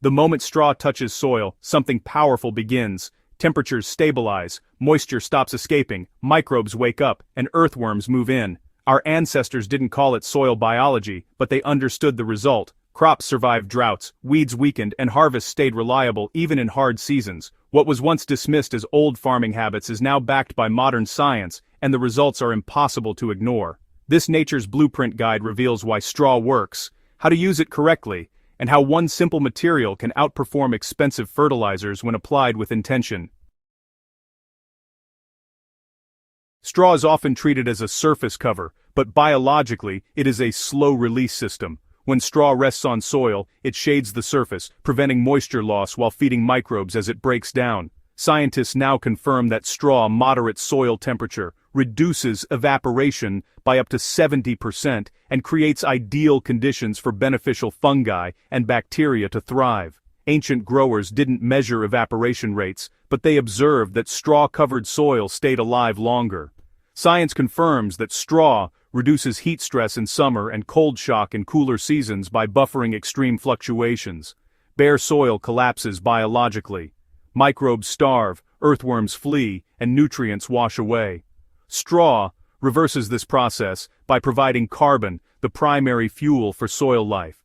The moment straw touches soil, something powerful begins. Temperatures stabilize, moisture stops escaping, microbes wake up, and earthworms move in. Our ancestors didn't call it soil biology, but they understood the result. Crops survived droughts, weeds weakened, and harvests stayed reliable even in hard seasons. What was once dismissed as old farming habits is now backed by modern science, and the results are impossible to ignore. This Nature's Blueprint Guide reveals why straw works, how to use it correctly, and how one simple material can outperform expensive fertilizers when applied with intention. Straw is often treated as a surface cover, but biologically, it is a slow-release system. When straw rests on soil, it shades the surface, preventing moisture loss while feeding microbes as it breaks down. Scientists now confirm that straw moderate soil temperature reduces evaporation by up to 70% and creates ideal conditions for beneficial fungi and bacteria to thrive. Ancient growers didn't measure evaporation rates, but they observed that straw-covered soil stayed alive longer. Science confirms that straw reduces heat stress in summer and cold shock in cooler seasons by buffering extreme fluctuations. Bare soil collapses biologically. Microbes starve, earthworms flee, and nutrients wash away. Straw reverses this process by providing carbon, the primary fuel for soil life.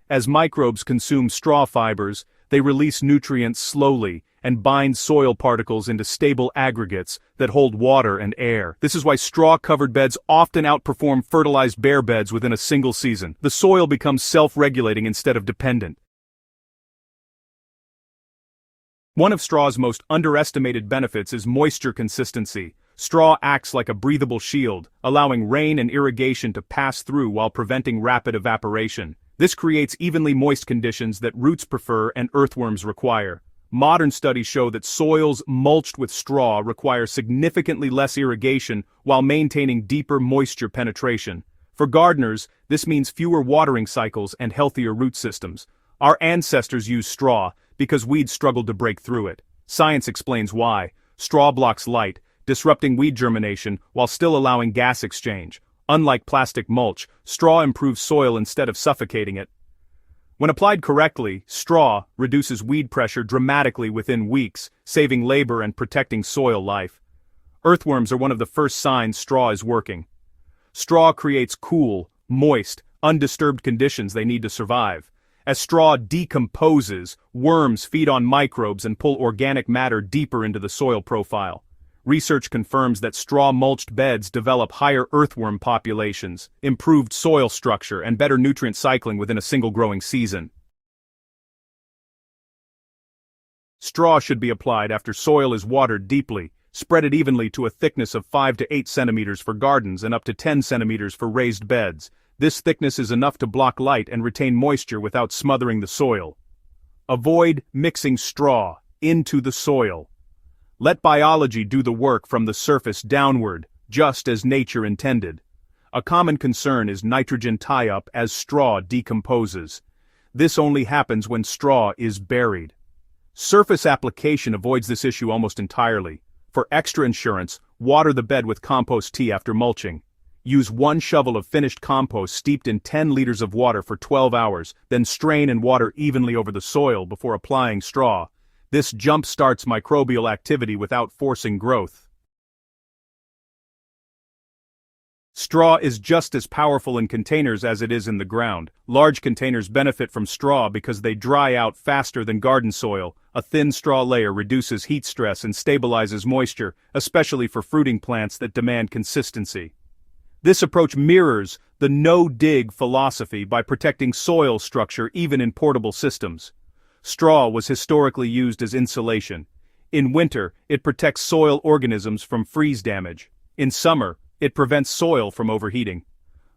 As microbes consume straw fibers, they release nutrients slowly and bind soil particles into stable aggregates that hold water and air. This is why straw-covered beds often outperform fertilized bare beds within a single season. The soil becomes self-regulating instead of dependent. One of straw's most underestimated benefits is moisture consistency. Straw acts like a breathable shield, allowing rain and irrigation to pass through while preventing rapid evaporation. This creates evenly moist conditions that roots prefer and earthworms require. Modern studies show that soils mulched with straw require significantly less irrigation while maintaining deeper moisture penetration. For gardeners, this means fewer watering cycles and healthier root systems. Our ancestors used straw because weeds struggled to break through it. Science explains why. Straw blocks light, disrupting weed germination while still allowing gas exchange. Unlike plastic mulch, straw improves soil instead of suffocating it. When applied correctly, straw reduces weed pressure dramatically within weeks, saving labor and protecting soil life. Earthworms are one of the first signs straw is working. Straw creates cool, moist, undisturbed conditions they need to survive. As straw decomposes, worms feed on microbes and pull organic matter deeper into the soil profile. Research confirms that straw-mulched beds develop higher earthworm populations, improved soil structure, and better nutrient cycling within a single growing season. Straw should be applied after soil is watered deeply. Spread it evenly to a thickness of 5 to 8 centimeters for gardens and up to 10 centimeters for raised beds. This thickness is enough to block light and retain moisture without smothering the soil. Avoid mixing straw into the soil. Let biology do the work from the surface downward, just as nature intended. A common concern is nitrogen tie-up as straw decomposes. This only happens when straw is buried. Surface application avoids this issue almost entirely. For extra insurance, water the bed with compost tea after mulching. Use 1 shovel of finished compost steeped in 10 liters of water for 12 hours, then strain and water evenly over the soil before applying straw. This jump-starts microbial activity without forcing growth. Straw is just as powerful in containers as it is in the ground. Large containers benefit from straw because they dry out faster than garden soil. A thin straw layer reduces heat stress and stabilizes moisture, especially for fruiting plants that demand consistency. This approach mirrors the no-dig philosophy by protecting soil structure even in portable systems. Straw was historically used as insulation. In winter, it protects soil organisms from freeze damage. In summer, it prevents soil from overheating.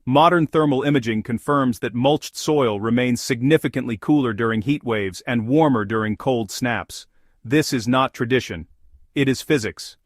Modern thermal imaging confirms that mulched soil remains significantly cooler during heat waves and warmer during cold snaps. This is not tradition. It is physics.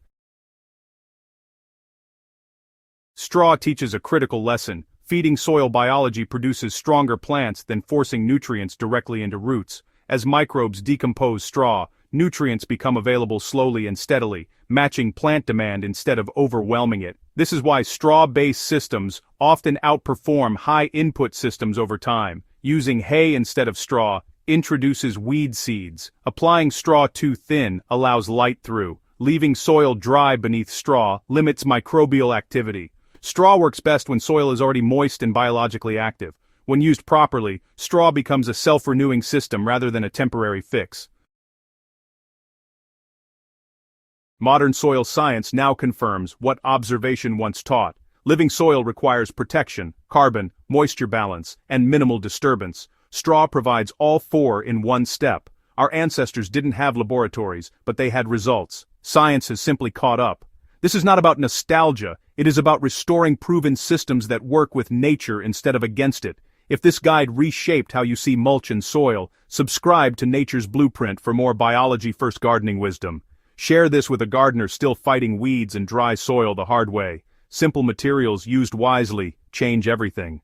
Straw teaches a critical lesson. Feeding soil biology produces stronger plants than forcing nutrients directly into roots. As microbes decompose straw, nutrients become available slowly and steadily, matching plant demand instead of overwhelming it. This is why straw-based systems often outperform high-input systems over time. Using hay instead of straw introduces weed seeds. Applying straw too thin allows light through. Leaving soil dry beneath straw limits microbial activity. Straw works best when soil is already moist and biologically active. When used properly, straw becomes a self-renewing system rather than a temporary fix. Modern soil science now confirms what observation once taught. Living soil requires protection, carbon, moisture balance, and minimal disturbance. Straw provides all four in one step. Our ancestors didn't have laboratories, but they had results. Science has simply caught up. This is not about nostalgia, it is about restoring proven systems that work with nature instead of against it. If this guide reshaped how you see mulch and soil, subscribe to Nature's Blueprint for more biology-first gardening wisdom. Share this with a gardener still fighting weeds and dry soil the hard way. Simple materials used wisely change everything.